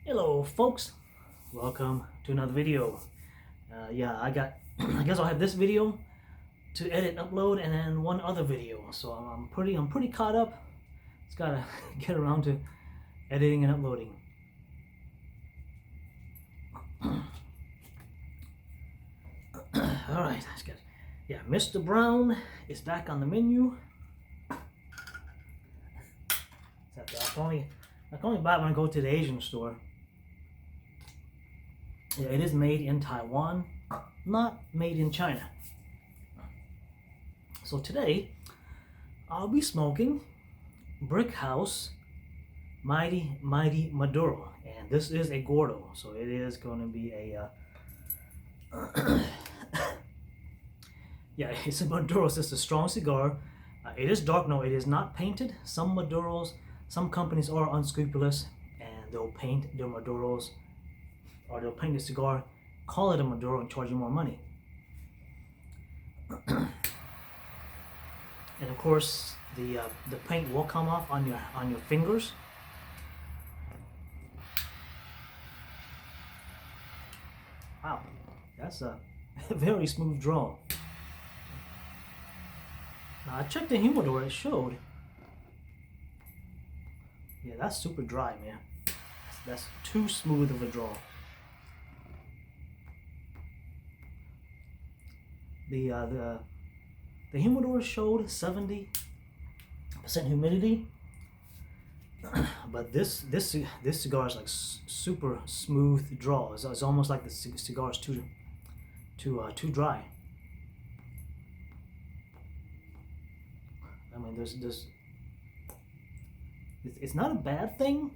Hello folks, welcome to another video. Yeah, I guess I'll have this video to edit and upload and then one other video. So I'm pretty caught up. Just gotta get around to editing and uploading. Alright, that's good. Yeah, Mr. Brown is back on the menu. I can only buy it when I go to the Asian store. Yeah, it is made in Taiwan, not made in China. So today, I'll be smoking Brick House Mighty Maduro. And this is a Gordo, so it is going to be a... yeah, it's a Maduro. It's a strong cigar. It is dark. No, it is not painted. Some Maduros, some companies are unscrupulous, and they'll paint their Maduros, or they'll paint the cigar, call it a Maduro, and charge you more money. And of course, the paint will come off on your fingers. Wow, that's a very smooth draw. Now I checked the humidor; it showed. Yeah, that's super dry, man. That's too smooth of a draw. The humidor showed 70% humidity, but this cigar is like super smooth draw. It's almost like the cigar is too dry. I mean, it's not a bad thing,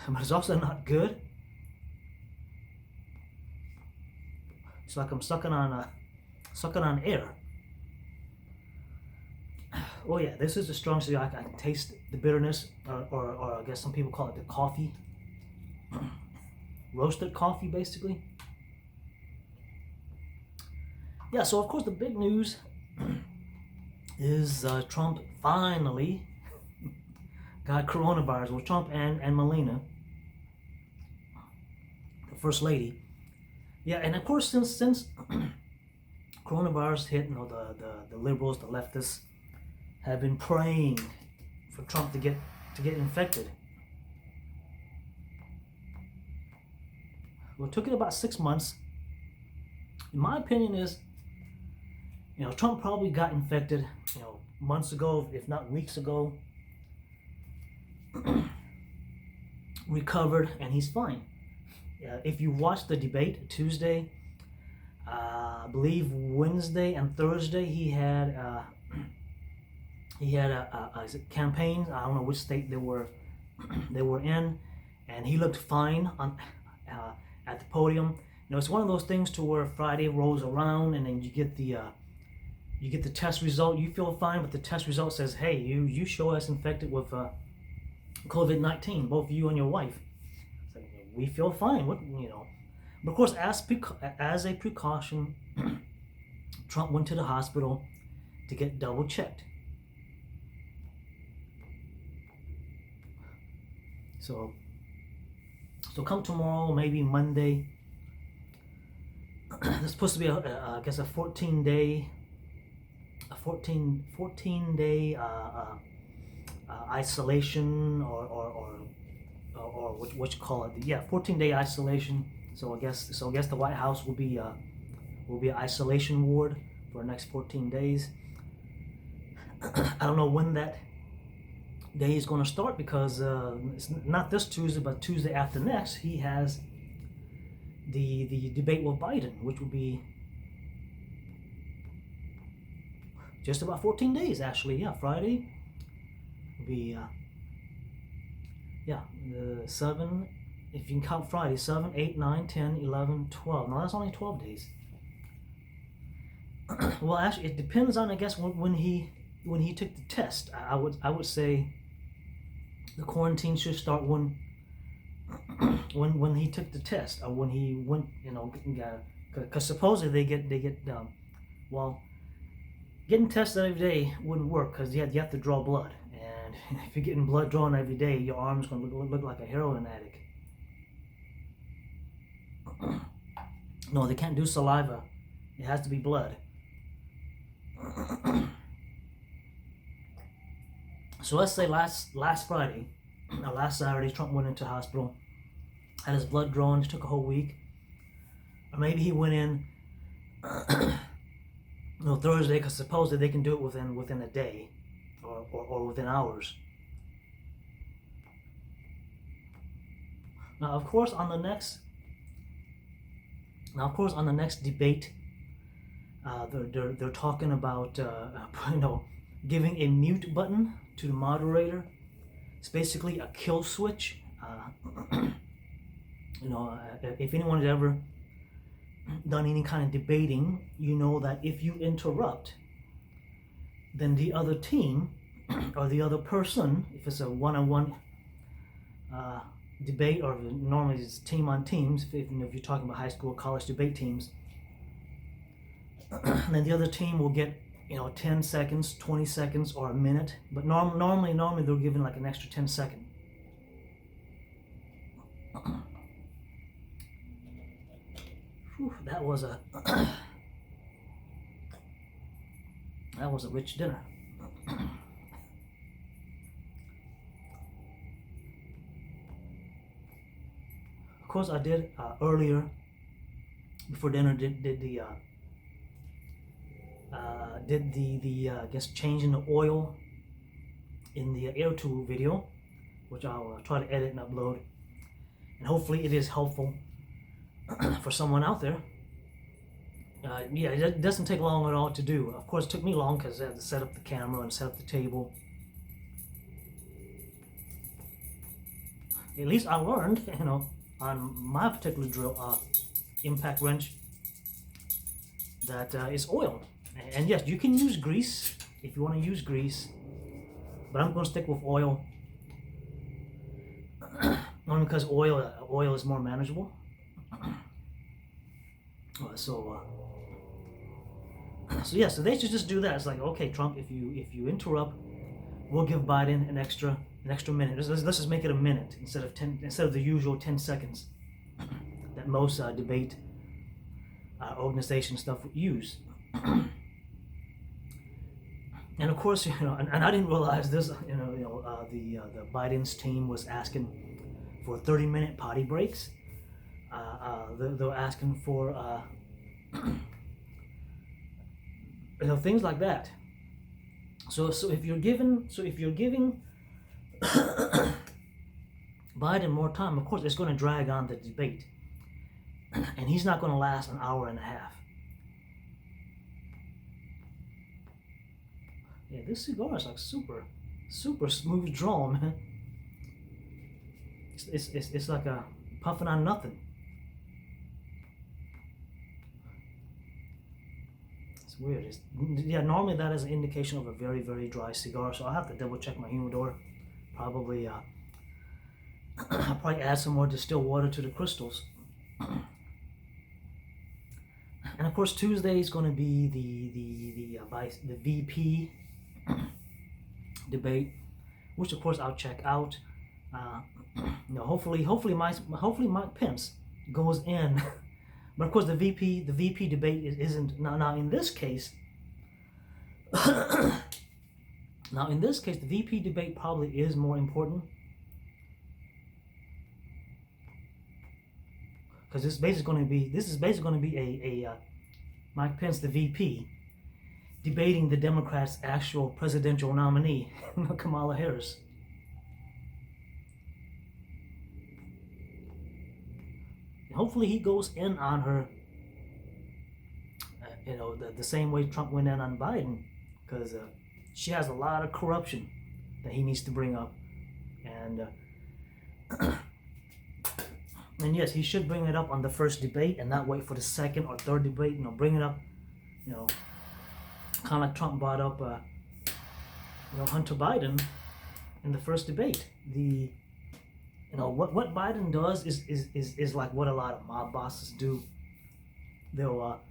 but it's also not good. It's like I'm sucking on air. Oh yeah, this is a strong cigar. I can taste the bitterness, or I guess some people call it the coffee. Roasted coffee, basically. Yeah, so of course the big news is Trump finally got coronavirus. Well, Trump and Melania, the First Lady. Yeah, and of course since coronavirus hit, the liberals, the leftists, have been praying for Trump to get infected. Well, it took it about 6 months. In my opinion is, Trump probably got infected, months ago, if not weeks ago. Recovered, and he's fine. If you watch the debate Tuesday, I believe Wednesday and Thursday, he had a campaign. I don't know which state they were in, and he looked fine on at the podium. It's one of those things to where Friday rolls around, and then you get the test result. You feel fine, but the test result says, "Hey, you show us infected with COVID-19, both you and your wife." So, we feel fine. But of course, as a precaution, Trump went to the hospital to get double checked. So come tomorrow, maybe Monday. There's supposed to be I guess a 14 day isolation, or what you call it? Yeah, 14-day isolation. So I guess the White House will be an isolation ward for the next 14 days. I don't know when that day is going to start, because it's not this Tuesday, but Tuesday after next, he has the debate with Biden, which will be just about 14 days, actually. Yeah, Friday will be 7, if you can count Friday, 7, 8, 9, 10, 11, 12. No, that's only 12 days. Well, actually, it depends on, I guess, when he took the test. I would say the quarantine should start when he took the test, or when he went, because supposedly they get getting tested every day wouldn't work, because you have to draw blood, and if you're getting blood drawn every day, your arm's going to look like a heroin addict. No, they can't do saliva. It has to be blood. So let's say last Friday, or last Saturday, Trump went into hospital, had his blood drawn. It took a whole week, or maybe he went in, Thursday, because supposedly they can do it within a day, or within hours. Now, of course, on the next debate, they're talking about giving a mute button to the moderator. It's basically a kill switch. If anyone's ever done any kind of debating, you know that if you interrupt, then the other team or the other person, if it's a one-on-one debate, or normally it's team on teams, if you're talking about high school or college debate teams, then the other team will get 10 seconds, 20 seconds, or a minute. But normally they're given like an extra 10 seconds. Whew, that was a rich dinner. Of course, I did earlier before dinner did the I guess changing the oil in the air tool video, which I'll try to edit and upload, and hopefully it is helpful for someone out there. It doesn't take long at all to do. Of course, it took me long because I had to set up the camera and set up the table. At least I learned, on my particular drill, impact wrench, that it's oil. And yes, you can use grease if you want to use grease, but I'm going to stick with oil, only because oil is more manageable. So they should just do that. It's like, okay, Trump, if you interrupt, we'll give Biden an extra minute. Let's just make it a minute instead of the usual 10 seconds that most debate organization stuff would use. And of course, and I didn't realize this. The Biden's team was asking for 30-minute potty breaks. They're asking for things like that. So if you're giving Biden more time, of course it's going to drag on the debate, and he's not going to last an hour and a half. Yeah, this cigar is like super smooth draw, man. It's like a puffing on nothing. It's weird. Normally that is an indication of a very, very dry cigar, so I'll have to double check my humidor. Probably I'll probably add some more distilled water to the crystals. And of course Tuesday is going to be the VP debate, which of course I'll check out. Hopefully Mike Pence goes in, but of course the VP debate isn't now in this case. Now in this case, the VP debate probably is more important, because this is basically going to be a Mike Pence, the VP, debating the Democrats' actual presidential nominee, Kamala Harris. And hopefully he goes in on her, the same way Trump went in on Biden, because she has a lot of corruption that he needs to bring up, and and yes, he should bring it up on the first debate and not wait for the second or third debate. Bring it up, kind of like Trump brought up, Hunter Biden in the first debate. What Biden does is like what a lot of mob bosses do. They'll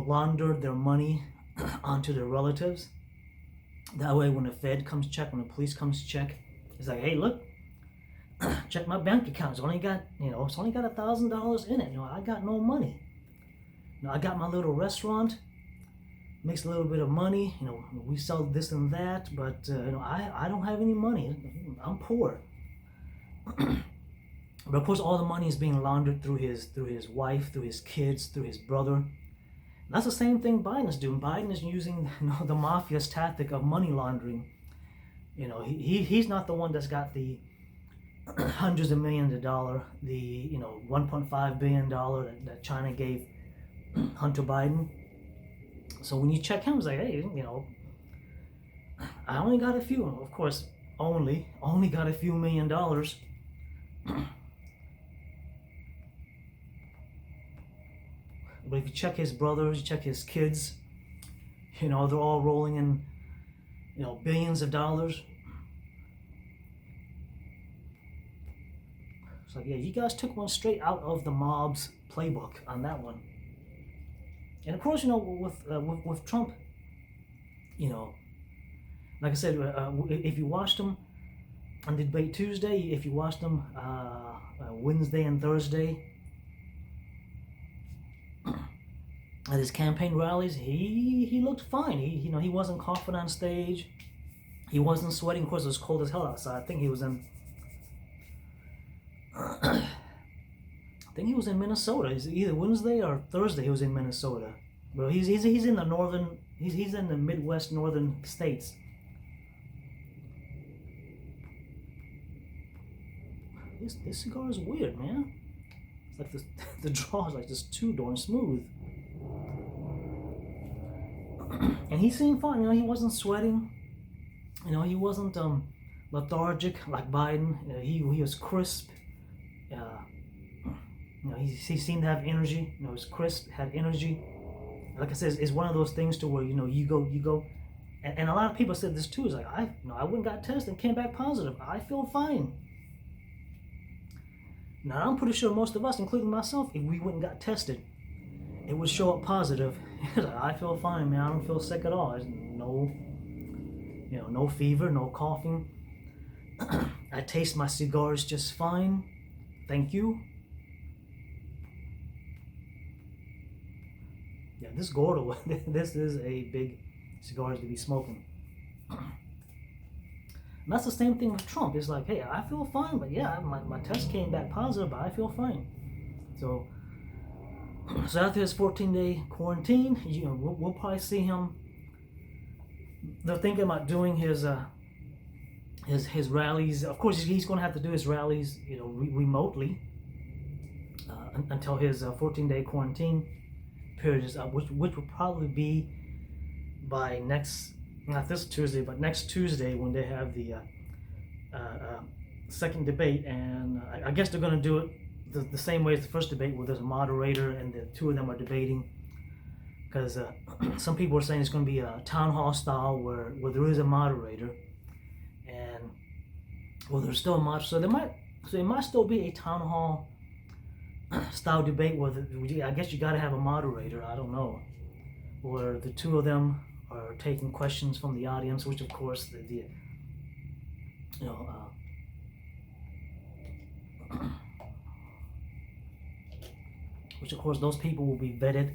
launder their money onto their relatives. That way, when the Fed comes check, when the police comes check, it's like, hey, look, check my bank account. It's only got, $1,000 in it. I got no money. I got my little restaurant, makes a little bit of money. We sell this and that, but I don't have any money. I'm poor. But of course, all the money is being laundered through his wife, through his kids, through his brother. And that's the same thing Biden is doing. Biden is using the mafia's tactic of money laundering. He's not the one that's got the hundreds of millions of dollars, the $1.5 billion that China gave Hunter Biden. So when you check him, it's like, hey, I only got a few. Of course, only got a few $1,000,000. But if you check his brothers, you check his kids, they're all rolling in, billions of dollars. So yeah, you guys took one straight out of the mob's playbook on that one. And of course, with Trump, like I said, if you watched him on the debate Tuesday, if you watched him Wednesday and Thursday at his campaign rallies, he looked fine. He wasn't coughing on stage. He wasn't sweating. Of course, it was cold as hell outside. I think he was in Minnesota. It's either Wednesday or Thursday. He was in Minnesota. Well, he's in the northern. He's in the Midwest northern states. This cigar is weird, man. It's like the draw is like just too darn smooth. And he seemed fine. He wasn't sweating. He wasn't lethargic like Biden. He was crisp. He seemed to have energy. He was crisp, had energy. Like I said, it's one of those things to where you go, and a lot of people said this too. It's like I went and got tested and came back positive. I feel fine. Now I'm pretty sure most of us, including myself, if we went and got tested, it would show up positive. I feel fine, man. I don't feel sick at all. There's no fever, no coughing. I taste my cigars just fine. Thank you. Yeah, this Gordo, this is a big cigar to be smoking. And that's the same thing with Trump. It's like, hey, I feel fine, but yeah, my test came back positive, but I feel fine. So after his 14-day quarantine, we'll probably see him. They're thinking about doing his rallies. Of course, he's going to have to do his rallies, remotely until his 14-day quarantine period is up, which will probably be by not this Tuesday, but next Tuesday when they have the second debate. And I guess they're going to do it the same way as the first debate, where there's a moderator and the two of them are debating. Because some people are saying it's going to be a town hall style where there is a moderator, and there's still a moderator. So it might still be a town hall style debate where I guess you got to have a moderator. I don't know, where the two of them are taking questions from the audience, which of course which of course those people will be vetted.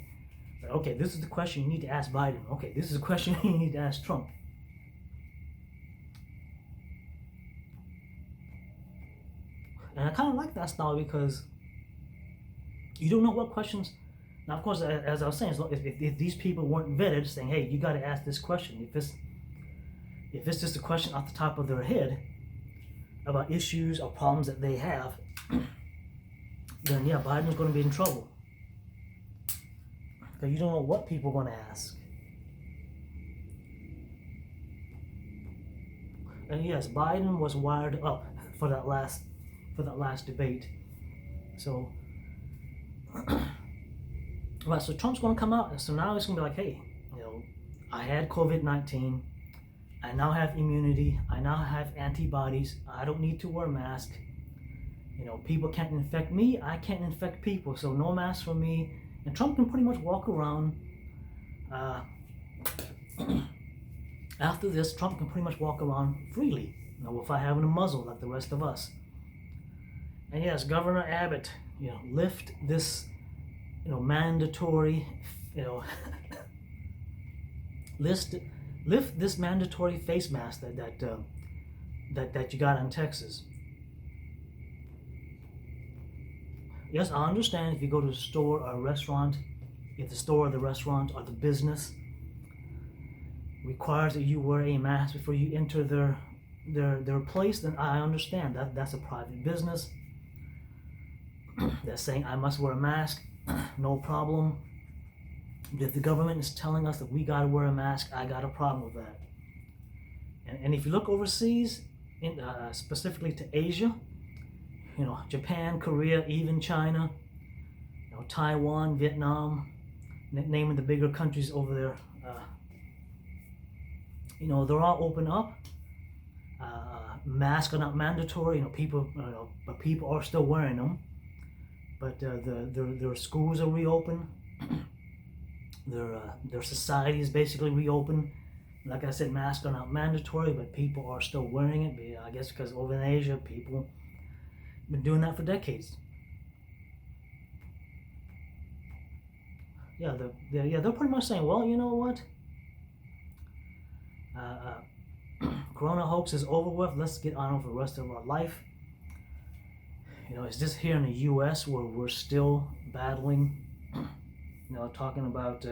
Okay, this is the question you need to ask Biden. Okay, this is the question you need to ask Trump. And I kind of like that style because you don't know what questions. Now, of course, as I was saying, if these people weren't vetted, saying, "Hey, you got to ask this question," if it's just a question off the top of their head about issues or problems that they have, then yeah, Biden's going to be in trouble. Because you don't know what people are going to ask. And yes, Biden was wired up for that last debate. So, right, so Trump's going to come out, and so now it's going to be like, hey, I had COVID-19. I now have immunity. I now have antibodies. I don't need to wear a mask. People can't infect me. I can't infect people. So no mask for me. And Trump can pretty much walk around. After this, Trump can pretty much walk around freely, without having a muzzle like the rest of us. And yes, Governor Abbott, lift this, mandatory, you know, lift this mandatory face mask that you got in Texas. Yes, I understand if you go to a store or a restaurant, if the store or the restaurant or the business requires that you wear a mask before you enter their place, then I understand that that's a private business. They're saying I must wear a mask, no problem. But if the government is telling us that we gotta wear a mask, I got a problem with that. And if you look overseas, specifically to Asia, Japan, Korea, even China, Taiwan, Vietnam, naming the bigger countries over there, they're all open up. Masks are not mandatory. But people are still wearing them. But their schools are reopened. Their society is basically reopened. Like I said, masks are not mandatory, but people are still wearing it. I guess because over in Asia, people have been doing that for decades. Yeah, they're pretty much saying, well, you know what? Corona hoax is over with. Let's get on with the rest of our life. It's just here in the U.S. where we're still battling. Talking about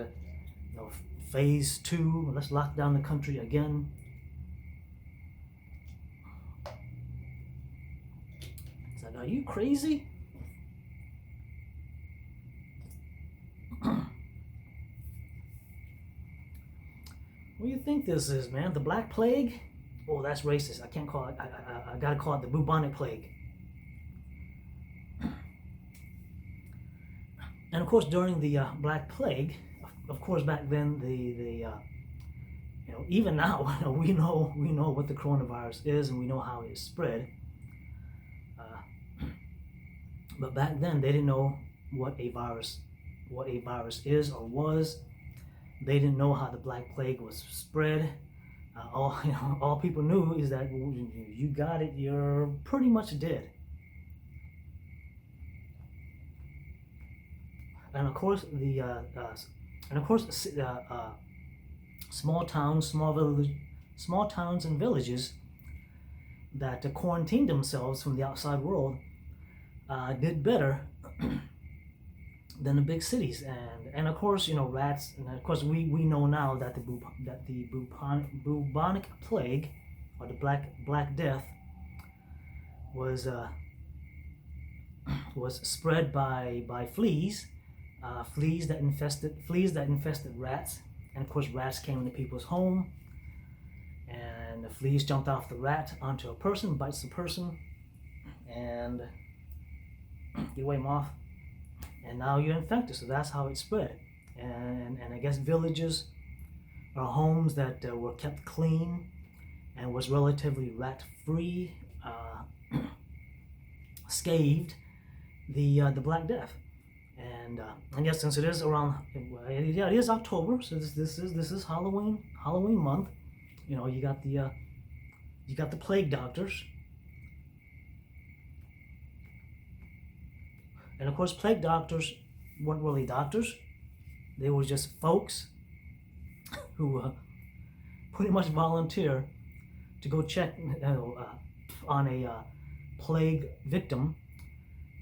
phase 2. Let's lock down the country again. It's like, are you crazy? What do you think this is, man? The Black Plague? Oh, that's racist. I can't call it. I gotta call it the bubonic plague. And of course, during the Black Plague, of course, back then even now, we know what the coronavirus is, and we know how it is spread. But back then, they didn't know what a virus is or was. They didn't know how the Black Plague was spread. All people knew is that you got it, you're pretty much dead. And of course, small towns and villages that quarantined themselves from the outside world did better than the big cities. And of course, rats. And of course, we know now that the bubonic plague, or the Black Death, was spread by fleas. Fleas that infested rats, and of course rats came into people's home, and the fleas jumped off the rat onto a person, bites the person, and you weigh them off, and now you're infected. So that's how it spread. And I guess villages or homes that were kept clean and was relatively rat free, scathed the Black Death. And yes, since it is around, it is October, so this is Halloween month. You got the plague doctors, and of course, plague doctors weren't really doctors; they were just folks who pretty much volunteer to go check on a plague victim,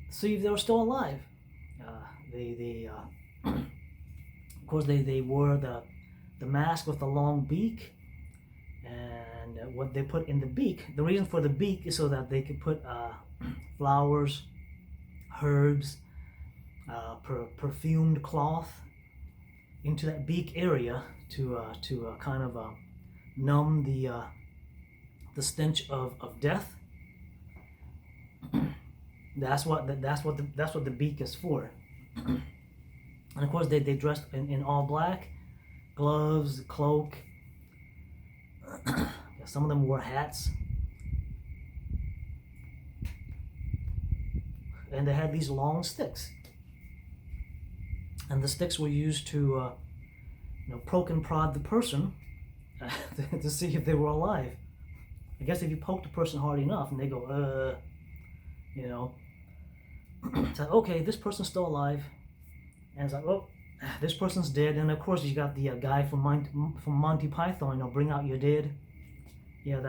see if they were still alive. Of course, they wore the mask with the long beak, and what they put in the beak. The reason for the beak is so that they could put flowers, herbs, perfumed cloth into that beak area to kind of numb the stench of death. That's what the beak is for. And of course, they dressed in all black, gloves, cloak. Some of them wore hats, and they had these long sticks. And the sticks were used to, poke and prod the person to see if they were alive. I guess if you poke the person hard enough and they go, It's like, okay, this person's still alive, and it's like, oh, this person's dead, and of course you got the guy from Monty Python, bring out your dead. Yeah,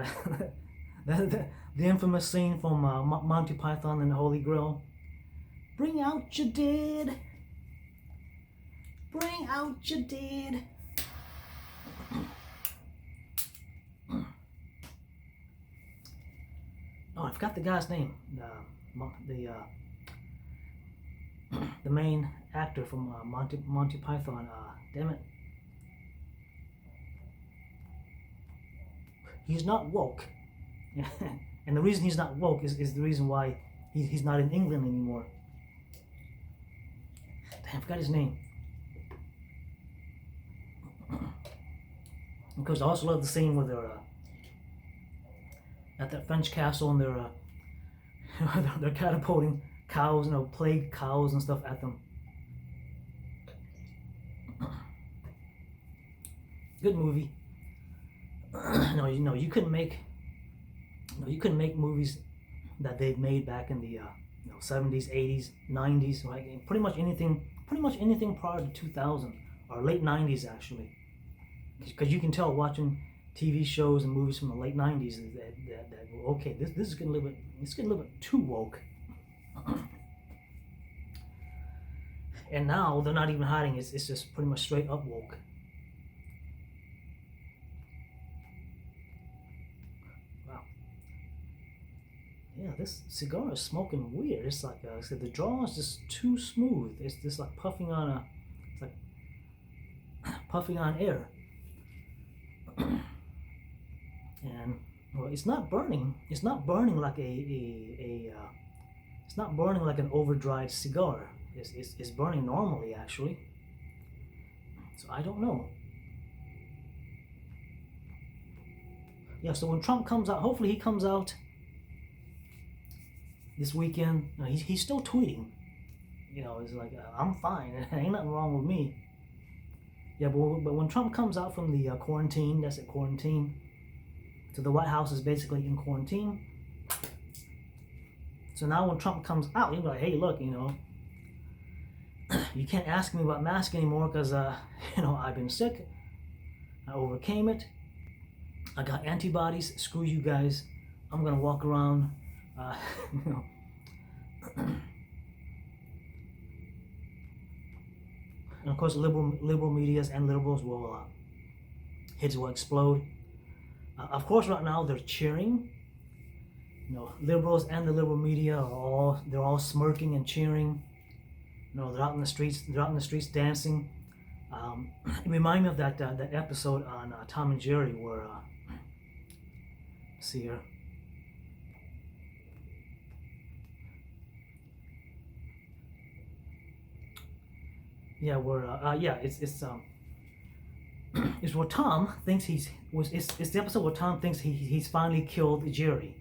the infamous scene from Monty Python and the Holy Grail. Bring out your dead. Bring out your dead. Oh, I forgot the guy's name. The main actor from Monty Python. Damn it. He's not woke. And the reason he's not woke is the reason why he's not in England anymore. Damn, I forgot his name. Because I also love the scene where they're at that French castle and they're catapulting cows, plague cows and stuff at them. Good movie. You couldn't make movies that they've made back in the 70s, 80s, 90s, right? Pretty much anything prior to 2000 or late 90s actually, because you can tell watching TV shows and movies from the late 90s that okay, this is getting a little bit too woke. And now they're not even hiding. It's just pretty much straight up woke. Wow. Yeah, this cigar is smoking weird. It's like I said, the draw is just too smooth. It's just like puffing on air. And well, it's not burning. It's not burning like it's not burning like an over-dried cigar. It's burning normally actually. So I don't know. Yeah. So when Trump comes out, hopefully he comes out this weekend. He's still tweeting. It's like I'm fine. Ain't nothing wrong with me. Yeah, but when Trump comes out from the quarantine, that's at quarantine. So the White House is basically in quarantine. So now when Trump comes out, he'll be like, hey, look, you can't ask me about mask anymore because, I've been sick. I overcame it. I got antibodies. Screw you guys. I'm going to walk around, And of course, liberal medias and liberals will, heads will explode. Of course, right now they're cheering. Liberals and the liberal media they're all smirking and cheering. They're out in the streets. They're out in the streets dancing. It reminds me of that episode on Tom and Jerry where, let's see here. Yeah, where it's where Tom thinks it's the episode where Tom thinks he's finally killed Jerry,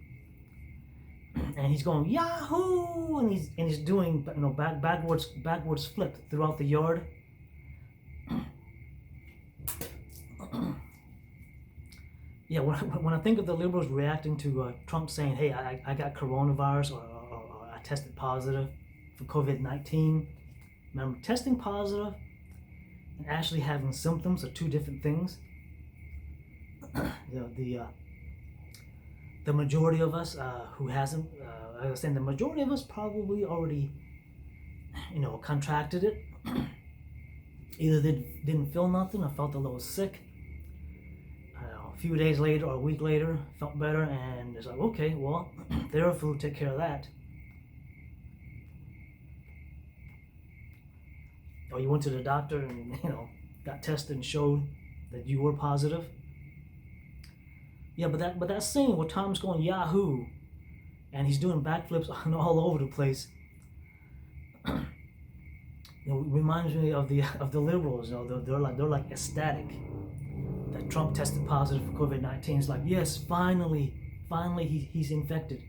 and he's going Yahoo, and he's doing backwards flip throughout the yard. Yeah, when I think of the liberals reacting to Trump saying, hey, I got coronavirus or I tested positive for COVID-19. Remember, testing positive and actually having symptoms are two different things. The majority of us who hasn't, I was saying the majority of us probably already, contracted it. Either they didn't feel nothing or felt a little sick. A few days later or a week later, felt better, and it's like, okay, well, Theraflu will take care of that. Or you went to the doctor and got tested and showed that you were positive. Yeah, but that scene where Tom's going Yahoo, and he's doing backflips all over the place. Reminds me of the liberals. They're like ecstatic that Trump tested positive for COVID-19. It's like, yes, finally he's infected.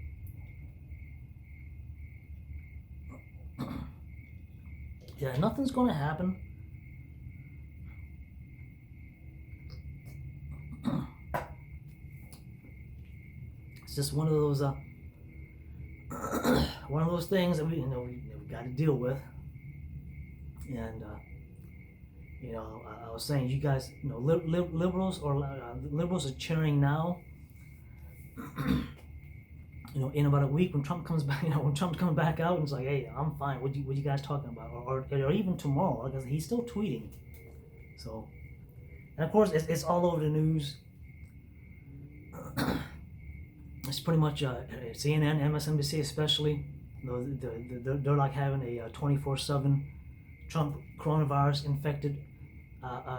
Yeah, nothing's gonna happen. It's just one of those one of those things that we got to deal with. And I was saying, you guys, liberals are cheering now. In about a week when Trump comes back, when Trump comes back out and it's like, hey, I'm fine. What you guys talking about? Or even tomorrow, because he's still tweeting. So, and of course, it's all over the news. It's pretty much CNN, MSNBC especially. They're like having a 24/7 Trump coronavirus infected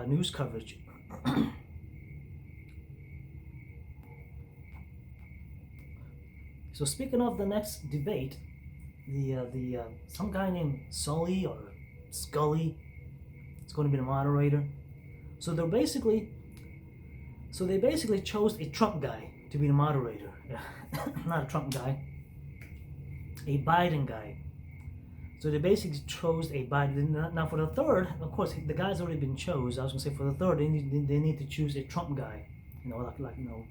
news coverage. So speaking of the next debate, the some guy named Sully or Scully is going to be the moderator. So they basically chose a Trump guy to be the moderator. Not a Trump guy, a Biden guy. So they basically chose a Biden. Now for the third, of course, the guy's already been chosen. I was gonna say for the third, they need to choose a Trump guy. Like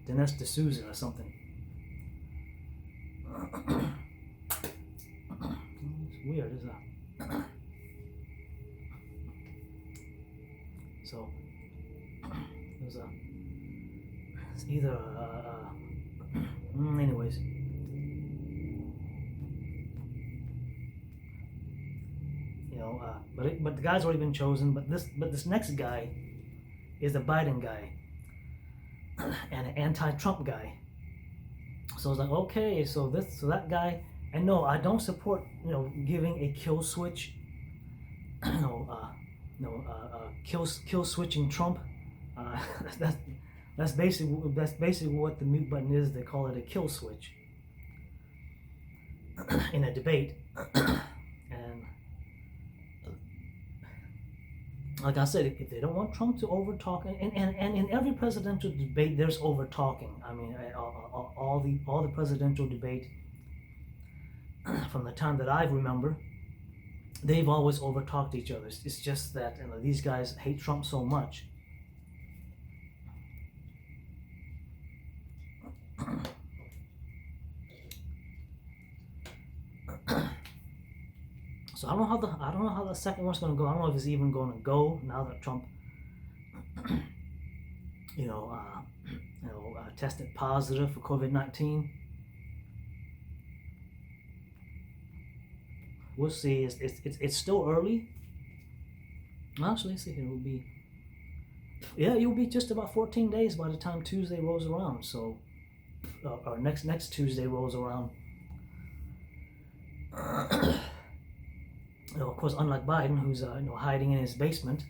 Dinesh D'Souza or something. It's weird, isn't it? So it's either anyways. But the guy's already been chosen. But this next guy is a Biden guy and an anti-Trump guy. So it's like, okay, so that guy, and no, I don't support giving a kill switch, kill switching Trump. That's basically what the mute button is. They call it a kill switch in a debate. And like I said, if they don't want Trump to over talk, and in every presidential debate there's over talking. I mean, all the presidential debate from the time that I remember, they've always over talked each other. It's just that these guys hate Trump so much. So I don't know how the second one's going to go. I don't know if it's even going to go now that Trump, tested positive for COVID-19. We'll see. It's still early. Actually, let's see here. It will be just about 14 days by the time Tuesday rolls around. So, or next Tuesday rolls around. Of course, unlike Biden, who's hiding in his basement.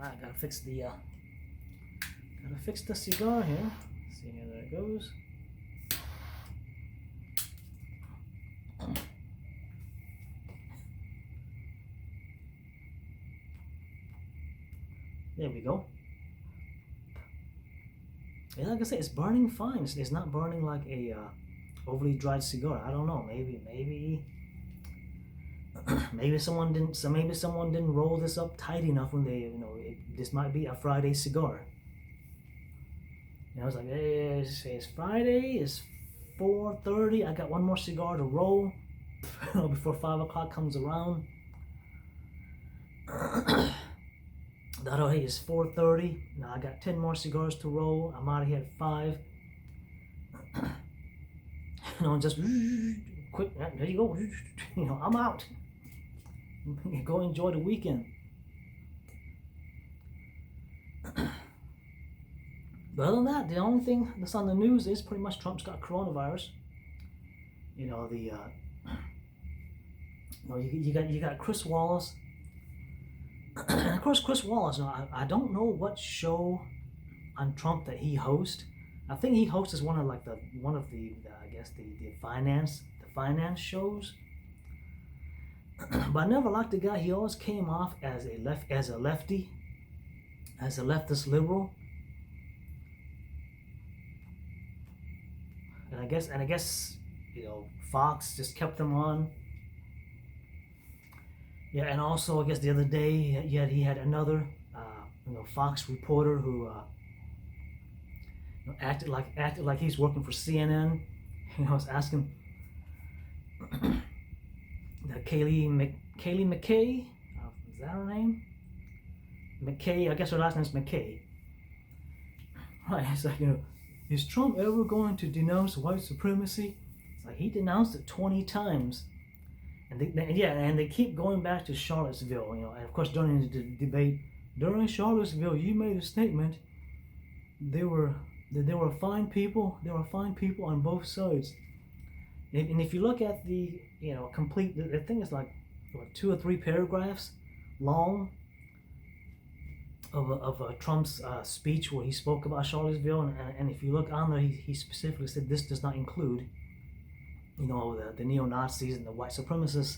I gotta fix the cigar here. See how that goes. There we go. Yeah, like I said, it's burning fine. It's not burning like a overly dried cigar. I don't know. Maybe someone didn't roll this up tight enough when they this might be a Friday cigar. I was like, hey, it's Friday. It's 4:30. I got one more cigar to roll before 5 o'clock comes around. Hey, it's 4:30. Now I got 10 more cigars to roll. I'm out of here at 5. Just quick. There you go. I'm out. Go enjoy the weekend. But other than that, the only thing that's on the news is pretty much Trump's got coronavirus. You got Chris Wallace. And of course, Chris Wallace. I don't know what show on Trump that he hosts. I think he hosts one of the finance shows. But I never liked the guy. He always came off as a lefty, as a leftist liberal. And I guess Fox just kept him on. Yeah, and also I guess the other day he had another Fox reporter who acted like he's working for CNN. Was asking that Kaylee McKay, is that her name? McKay, I guess her last name's McKay. Right, it's like, is Trump ever going to denounce white supremacy? It's like he denounced it 20 times. And they keep going back to Charlottesville, and of course during the debate, during Charlottesville, you made a statement. There were fine people on both sides. And if you look at the, complete, the thing is like, 2 or 3 paragraphs long of Trump's speech where he spoke about Charlottesville, and if you look on there, he specifically said this does not include, the neo-Nazis and the white supremacists.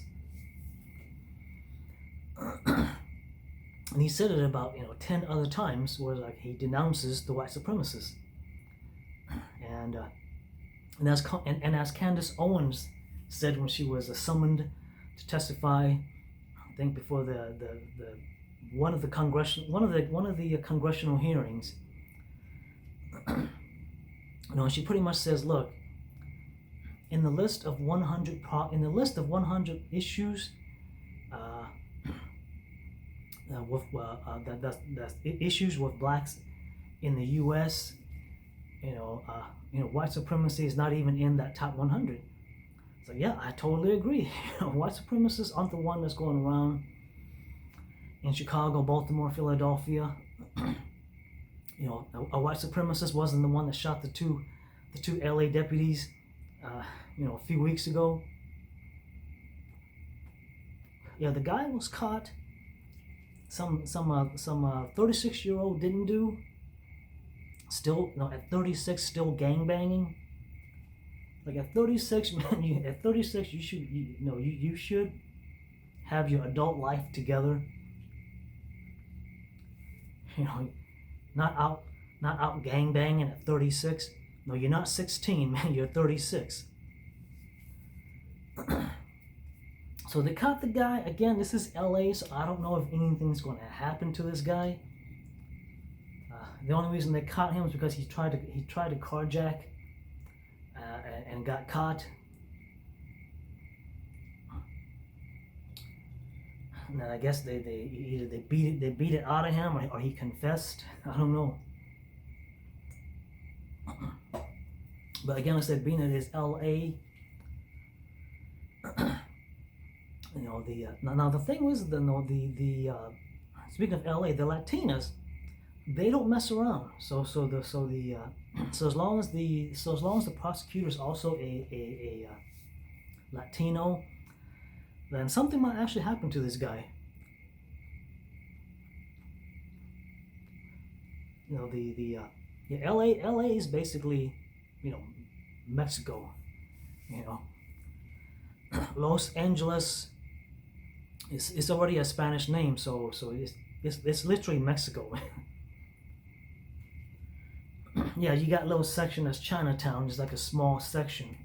And he said it about 10 other times where like he denounces the white supremacists. And as Candace Owens said when she was summoned to testify, I think before one of the congressional hearings, she pretty much says, look, in the list of 100 issues, that's issues with blacks in the U.S., white supremacy is not even in that top 100. So yeah, I totally agree. White supremacists aren't the one that's going around in Chicago, Baltimore, Philadelphia. A white supremacist wasn't the one that shot the two LA deputies, a few weeks ago. Yeah, the guy was caught. Some 36-year-old didn't do. Still, at 36, still gangbanging. Like at 36, man, at 36, you should have your adult life together. Not out gangbanging at 36. No, you're not 16, man. You're 36. So they caught the guy. Again, this is LA, so I don't know if anything's going to happen to this guy. The only reason they caught him is because he tried to carjack and got caught. And then I guess they either beat it out of him or he confessed. I don't know. But again, I said, being it is LA, now the thing was, speaking of LA, the Latinas, they don't mess around. So as long as the prosecutor is also a Latino, then something might actually happen to this guy. LA is basically, Mexico. Los Angeles it's already a Spanish name, so it's literally Mexico. Yeah, you got a little section that's Chinatown, just like a small section.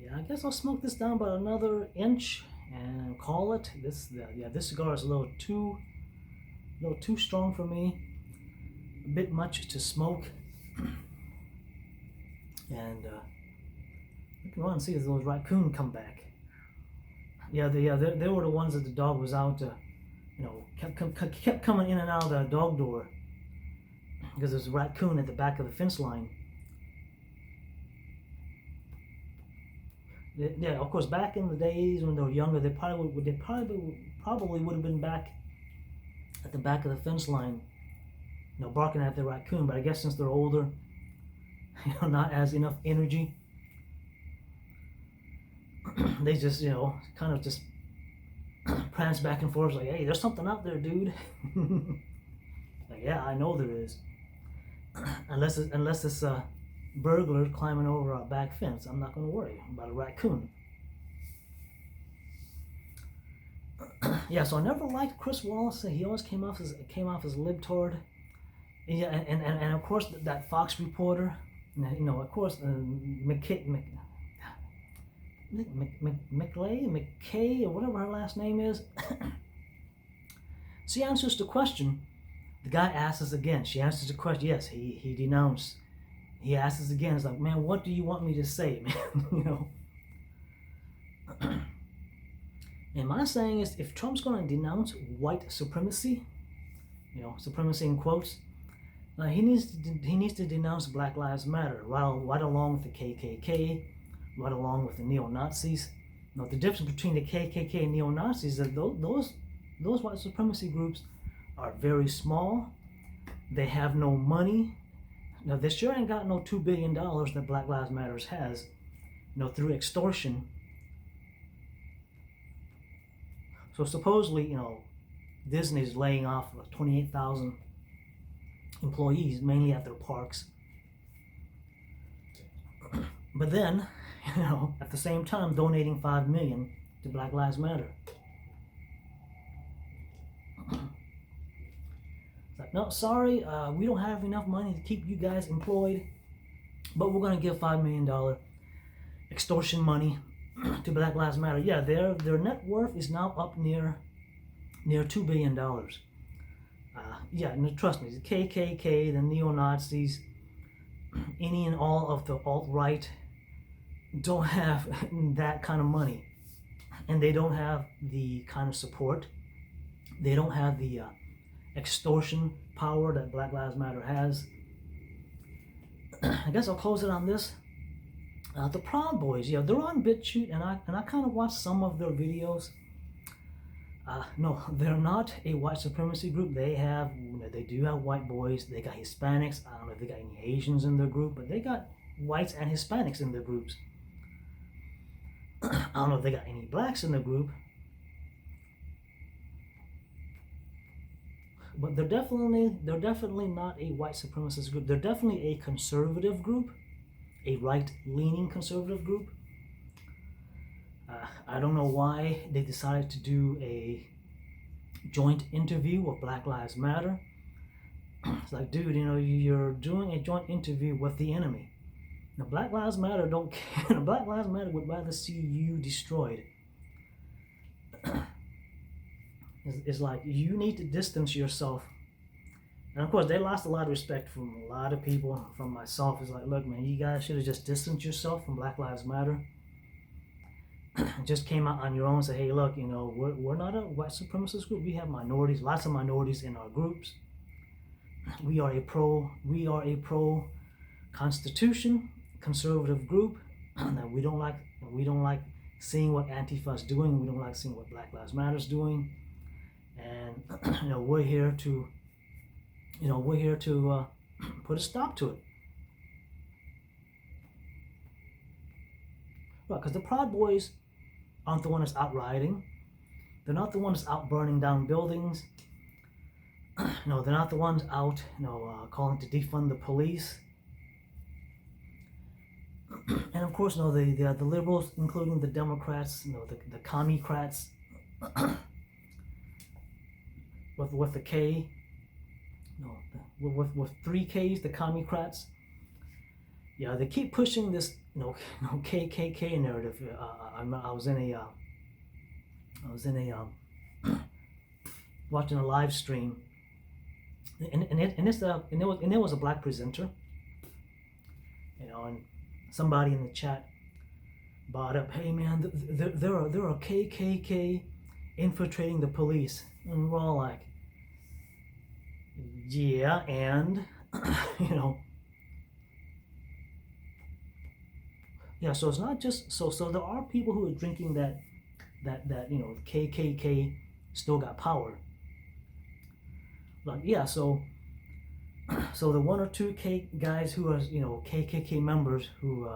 Yeah, I guess I'll smoke this down about another inch and call it. This cigar is a little too strong for me, a bit much to smoke. And you can go and see those raccoon come back. Yeah, they were the ones that the dog was out. Kept coming in and out of the dog door because there's a raccoon at the back of the fence line. Yeah, of course, back in the days when they were younger, they probably would have been back at the back of the fence line, barking at the raccoon. But I guess since they're older, not as enough energy, they just, kind of just prance back and forth like, hey, there's something out there, dude. Like, yeah, I know there is. Unless it's a burglar climbing over a back fence, I'm not going to worry about a raccoon. Yeah, so I never liked Chris Wallace. He always came off as libtard. Yeah, and of course that Fox reporter, of course McKay or whatever her last name is. She answers the question. The guy asks again. She answers the question. Yes, he denounced. He asks again. It's like, man, what do you want me to say, man? You know. And my saying is, if Trump's going to denounce white supremacy, you know, supremacy in quotes, he needs to denounce Black Lives Matter, right along with the KKK, right along with the neo-Nazis. Now, the difference between the KKK and neo-Nazis is that those white supremacy groups are very small. They have no money. Now, they sure ain't got no $2 billion that Black Lives Matter has, you know, through extortion. So supposedly, you know, Disney's laying off 28,000 employees, mainly at their parks. But then, you know, at the same time, donating $5 million to Black Lives Matter. It's like, no, sorry, we don't have enough money to keep you guys employed, but we're going to give $5 million extortion money to Black Lives Matter. Yeah, their net worth is now up near $2 billion. Yeah, no, trust me, the KKK, the neo-Nazis, any and all of the alt-right don't have that kind of money, and they don't have the kind of support. They don't have the extortion power that Black Lives Matter has. I guess I'll close it on this. The Proud Boys, yeah, they're on BitChute, and I kind of watched some of their videos. No, they're not a white supremacy group. They do have white boys. They got Hispanics. I don't know if they got any Asians in their group, but they got whites and Hispanics in their groups. I don't know if they got any blacks in the group, but they're definitely not a white supremacist group. They're definitely a conservative group, a right-leaning conservative group. I don't know why they decided to do a joint interview with Black Lives Matter. It's like, dude, you know, you're doing a joint interview with the enemy. Now, Black Lives Matter don't care. Black Lives Matter would rather see you destroyed. It's like, you need to distance yourself. And of course, they lost a lot of respect from a lot of people, from myself. It's like, look, man, you guys should have just distanced yourself from Black Lives Matter. Just came out on your own and said, hey, look, you know, we're not a white supremacist group. We have minorities, lots of minorities in our groups. We are a pro Constitution conservative group. That we don't like seeing what Antifa is doing. We don't like seeing what Black Lives Matter is doing. And you know, we're here to put a stop to it. Right, because the Proud Boys aren't the ones that's out rioting. They're not the ones that's out burning down buildings. No, they're not the ones out, calling to defund the police. And of course, no, the liberals, including the Democrats, the commie-crats, with the K, with 3 Ks, the commie-crats. Yeah, they keep pushing this, KKK narrative. I was in a watching a live stream, and there was a black presenter, and somebody in the chat brought up, hey man, there are KKK infiltrating the police, and we're all like, yeah, and yeah, so it's not just so there are people who are drinking that KKK still got power. Like, yeah, so the 1 or 2 guys who are KKK members who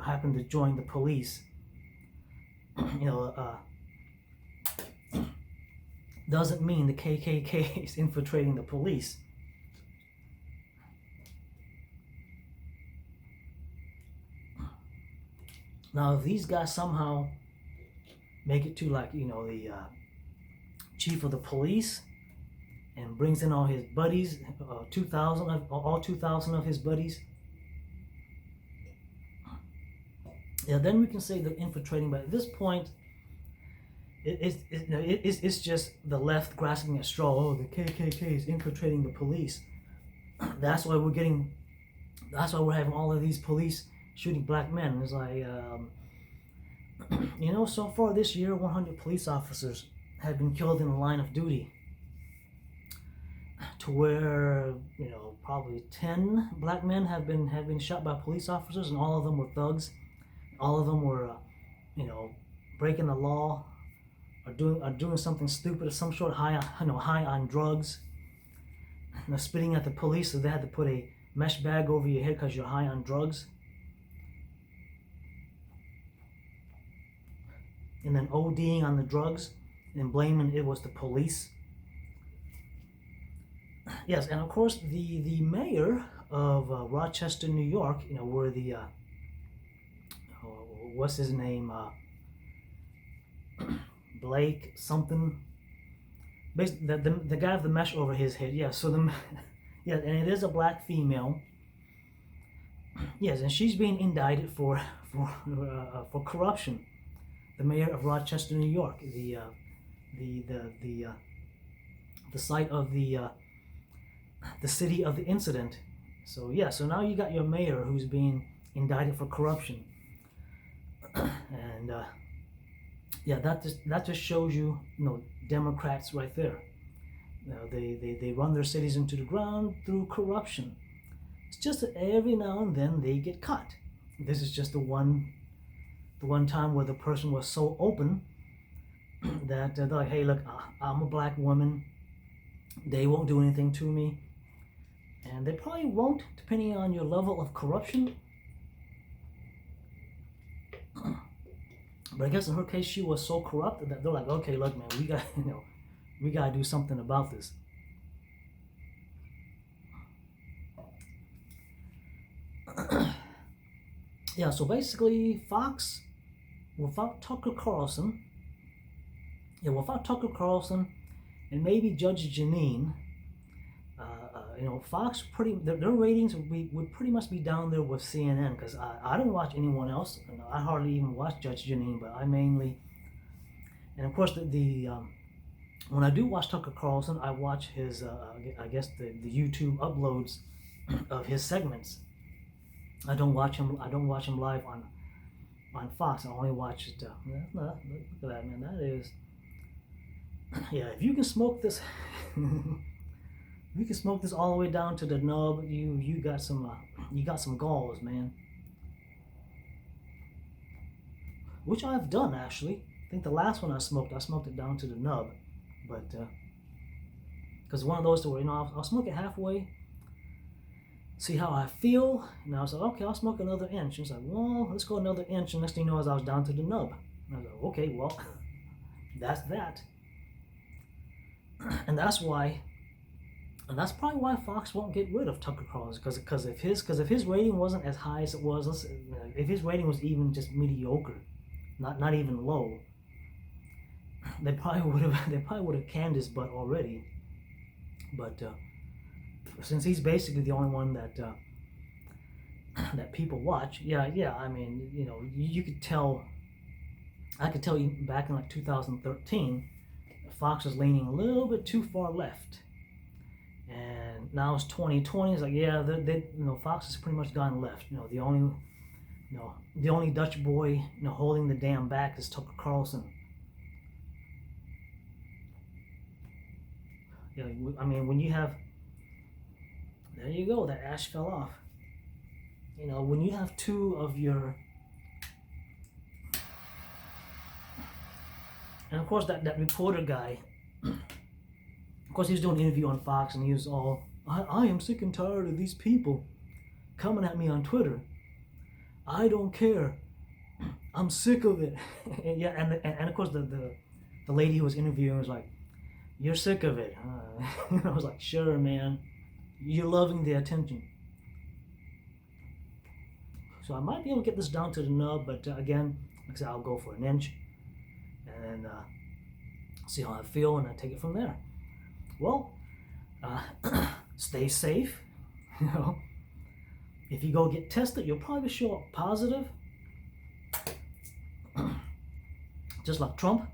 happen to join the police, doesn't mean the KKK is infiltrating the police. Now, if these guys somehow make it to the chief of the police and brings in all his buddies, all 2,000 of his buddies, yeah, then we can say they're infiltrating. But at this point, it's just the left grasping at straw. Oh, the KKK is infiltrating the police. That's why we're getting. That's why we're having all of these police shooting black men. It's like, so far this year, 100 police officers have been killed in the line of duty. To where probably 10 black men have been shot by police officers, and all of them were thugs. All of them were, breaking the law, or doing something stupid, of some sort, high on drugs. Spitting at the police, so they had to put a mesh bag over your head because you're high on drugs. And then ODing on the drugs and blaming it was the police. Yes, and of course the mayor of Rochester, New York, where the what's his name, Blake something, basically the guy with the mesh over his head. Yeah, so yeah, and it is a black female. Yes, and she's being indicted for corruption. The mayor of Rochester, New York, the site of the city of the incident. So yeah, so now you got your mayor who's being indicted for corruption, and yeah, that just shows you, Democrats right there. They run their cities into the ground through corruption. It's just that every now and then they get caught. This is just the one time where the person was so open that they're like, hey, look, I'm a black woman. They won't do anything to me. And they probably won't, depending on your level of corruption. But I guess in her case, she was so corrupt that they're like, okay, look, man, we got to do something about this. Yeah, so basically, Fox, without Tucker Carlson, and maybe Judge Jeanine, Fox their ratings would pretty much be down there with CNN, because I don't watch anyone else. I hardly even watch Judge Jeanine, but I mainly, and of course the when I do watch Tucker Carlson, I watch his I guess the YouTube uploads of his segments. I don't watch him live on Fox. I only watch it. Look at that, man. That is, yeah. If you can smoke this, you can smoke this all the way down to the nub. You got some galls, man. Which I've done, actually. I think the last one I smoked it down to the nub, but because one of those to where I'll smoke it halfway, see how I feel, and I was like, okay, I'll smoke another inch. And it's like, well, let's go another inch, and next thing you know, as I was down to the nub. And I was like, okay, well, that's that. And that's probably why Fox won't get rid of Tucker Carlson, because if his rating wasn't as high as it was, if his rating was even just mediocre, not even low, they probably would have canned his butt already. But since he's basically the only one that that people watch, yeah. I mean, you could tell. I could tell you back in like 2013, Fox was leaning a little bit too far left, and now it's 2020. It's like, yeah, Fox has pretty much gone left. The only Dutch boy holding the dam back is Tucker Carlson. Yeah, I mean, when you have, there you go, that ash fell off. When you have two of your, and of course that reporter guy, of course he was doing an interview on Fox, and he was all, I am sick and tired of these people coming at me on Twitter. I don't care. I'm sick of it. And yeah, and of course the lady who was interviewing was like, you're sick of it. I was like, sure, man. You're loving the attention. So I might be able to get this down to the nub, but again, like I said, I'll go for an inch and see how I feel, and I take it from there. Well, stay safe. If you go get tested, you'll probably show up positive, just like Trump.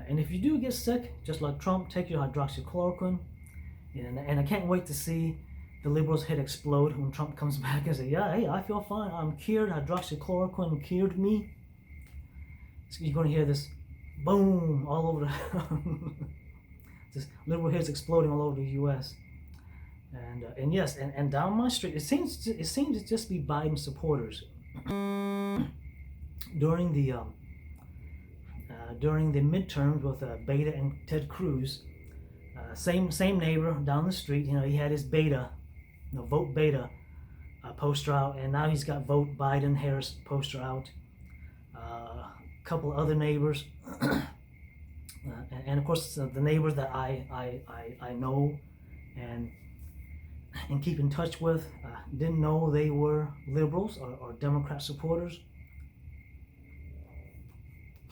And if you do get sick, just like Trump, take your hydroxychloroquine. And I can't wait to see the liberals' head explode when Trump comes back and say, yeah, hey, I feel fine. I'm cured. Hydroxychloroquine cured me. So you're going to hear this boom all over the this liberal heads exploding all over the U.S. And yes, and down my street, it seems to just be Biden supporters. During the midterms with Beta and Ted Cruz, same neighbor down the street, he had his Beta, vote Beta poster out, and now he's got vote Biden Harris poster out. A couple other neighbors, and of course the neighbors that I know and keep in touch with, didn't know they were liberals or Democrat supporters.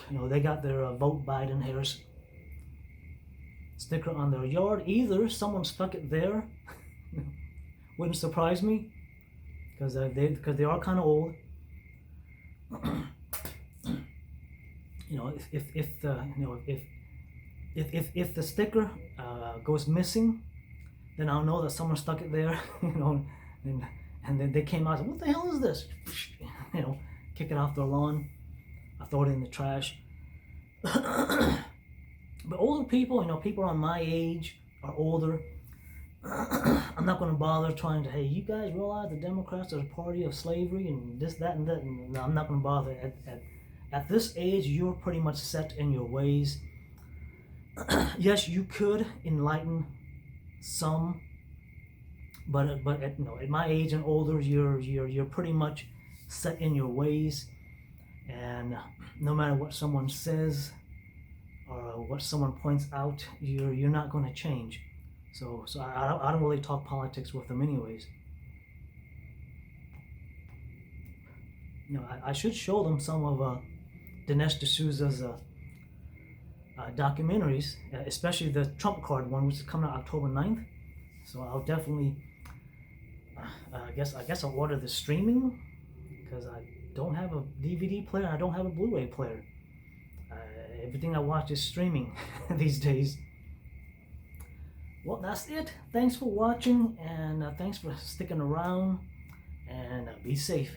They got their vote Biden Harris sticker on their yard. Either someone stuck it there, wouldn't surprise me, because they are kind of old. If the sticker goes missing, then I'll know that someone stuck it there. And then they came out and said, what the hell is this? Kick it off their lawn. I throw it in the trash. But older people, people on my age or older, I'm not going to bother trying to, hey, you guys realize the Democrats are the party of slavery and this, that, and that. And no, I'm not going to bother. At this age, you're pretty much set in your ways. Yes, you could enlighten some, but at my age and older, you're pretty much set in your ways. And no matter what someone says or what someone points out, you're not going to change. So I don't really talk politics with them anyways. I should show them some of Dinesh D'Souza's documentaries, especially the Trump card one, which is coming out October 9th. So I'll definitely, I guess I'll order the streaming, because I don't have a DVD player, I don't have a Blu-ray player. Everything I watch is streaming these days. Well, that's it. Thanks for watching, and thanks for sticking around, and be safe.